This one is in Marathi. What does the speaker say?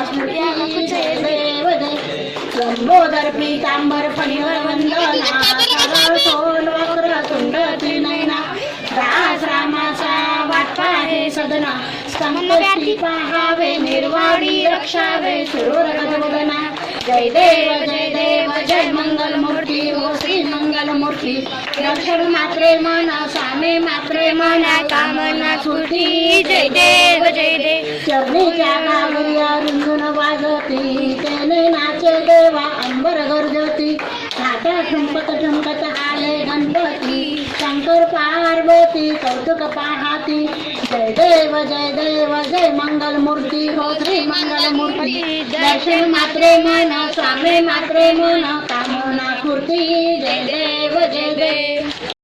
स्मृती जय देव जय लंबोदर पीतांबर फणीवर वंदना सरळ सोल वक्र तुंड त्रिनयना रास रामाचा वाटपा हे सदना संकटी पाहावे निर्वाणी रक्षावे सुरूर गजवदना जय देव जय मंगल मूर्ती हो श्री मंगल मूर्ती रक्षण मात्रे मना सामे मात्रे मना कामना स्फूर्ती जय देव चरणीच्या गावया रुंदून वाजती तेने नाचे देवा अंबर गरजती थाटा ठुमकत आले गणपती शंकर पार्वती कौतुक पाहाती जय देव जय मंगल मूर्ती हो श्री मंगल मूर्ती दर्शन मात्रे मन स्वामी मात्रे मन कामना स्फूर्ती जय देव